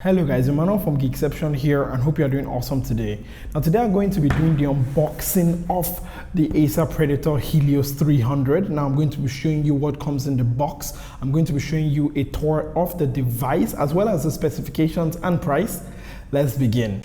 Hello guys, Emmanuel from Geekception here and hope you are doing awesome today. Now today I'm going to be doing the unboxing of the Acer Predator Helios 300. Now I'm going to be showing you what comes in the box. I'm going to be showing you a tour of the device as well as the specifications and price. Let's begin.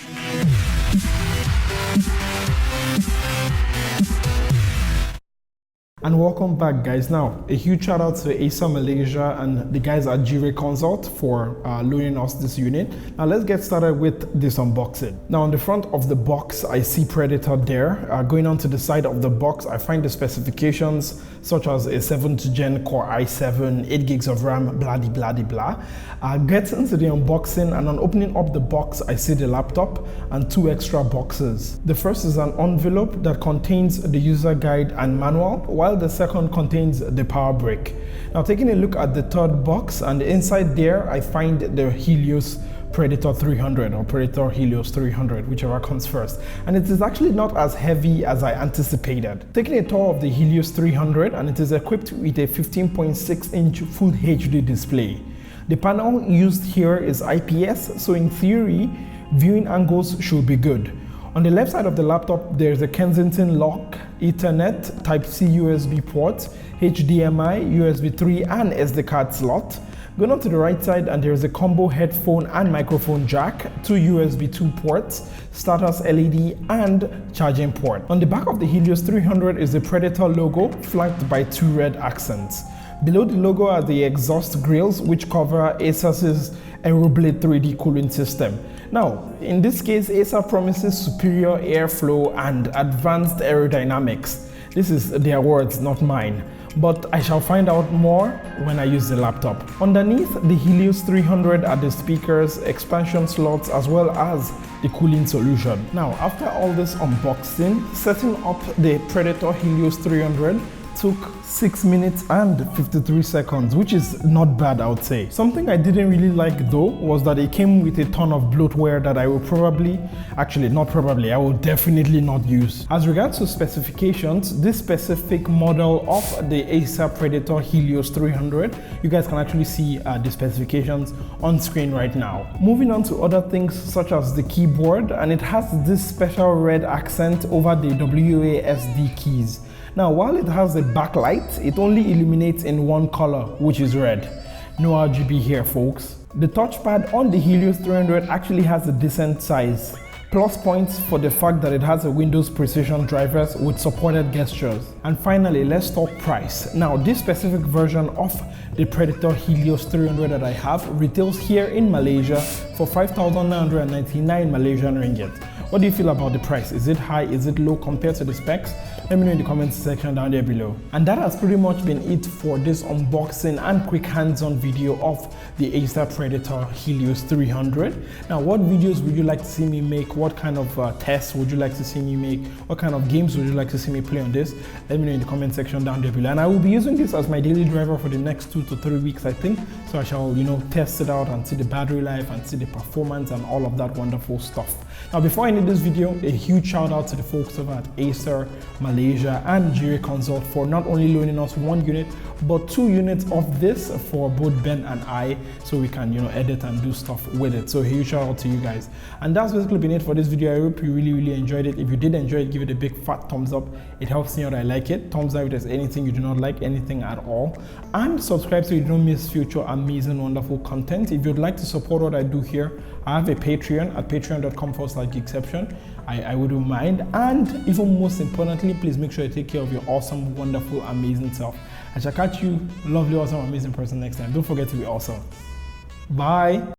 And welcome back guys. Now a huge shout out to Acer Malaysia and the guys at Dzingirai Consult for loaning us this unit. Now let's get started with this unboxing. Now on the front of the box I see Predator there. Going on to the side of the box I find the specifications such as a 7th gen Core i7, 8 gigs of RAM, blah blah blah blah. Get into the unboxing and on opening up the box I see the laptop and two extra boxes. The first is an envelope that contains the user guide and manual, while the second contains the power brick. Now taking a look at the third box, and inside there I find the Helios Predator 300 or Predator Helios 300, whichever comes first, and it is actually not as heavy as I anticipated. Taking a tour of the Helios 300, and it is equipped with a 15.6-inch Full HD display. The panel used here is IPS, so in theory viewing angles should be good. On the left side of the laptop, there's a Kensington lock, Ethernet, Type-C USB port, HDMI, USB 3 and SD card slot. Going on to the right side and there's a combo headphone and microphone jack, two USB 2 ports, status LED and charging port. On the back of the Helios 300 is the Predator logo flanked by two red accents. Below the logo are the exhaust grills which cover Acer's Aeroblade 3D cooling system. Now, in this case, Acer promises superior airflow and advanced aerodynamics. This is their words, not mine, but I shall find out more when I use the laptop. Underneath the Helios 300 are the speakers, expansion slots, as well as the cooling solution. Now, after all this unboxing, setting up the Predator Helios 300 took 6 minutes and 53 seconds, which is not bad, I would say. Something I didn't really like though was that it came with a ton of bloatware that I will I will definitely not use. As regards to specifications, this specific model of the Acer Predator Helios 300, you guys can actually see the specifications on screen right now. Moving on to other things such as the keyboard, and it has this special red accent over the WASD keys. Now, while it has a backlight, it only illuminates in one color, which is red. No RGB here, folks. The touchpad on the Helios 300 actually has a decent size. Plus points for the fact that it has a Windows Precision drivers with supported gestures. And finally, let's talk price. Now, this specific version of the Predator Helios 300 that I have retails here in Malaysia for 5,999 Malaysian ringgit. What do you feel about the price? Is it high? Is it low compared to the specs? Let me know in the comments section down there below. And that has pretty much been it for this unboxing and quick hands-on video of the Acer Predator Helios 300. Now, what videos would you like to see me make? What kind of tests would you like to see me make? What kind of games would you like to see me play on this? Let me know in the comment section down there below. And I will be using this as my daily driver for the next 2 to 3 weeks, I think. So I shall, test it out and see the battery life and see the performance and all of that wonderful stuff. Now, before I end this video, a huge shout out to the folks over at Acer Malaysia and Dzingirai Consult for not only loaning us 1 unit but 2 units of this for both Ben and I, so we can edit and do stuff with it. So a huge shout out to you guys. And that's basically been it for this video. I hope you really enjoyed it. If you did enjoy it, give it a big fat thumbs up. It helps me out. I like it. Thumbs down if there's anything you do not like, anything at all, and subscribe so you don't miss future amazing wonderful content. If you'd like to support what I do here, I have a Patreon at patreon.com/Geekception. I wouldn't mind. And even most importantly, please make sure you take care of your awesome, wonderful, amazing self. I shall catch you, lovely, awesome, amazing person next time. Don't forget to be awesome. Bye.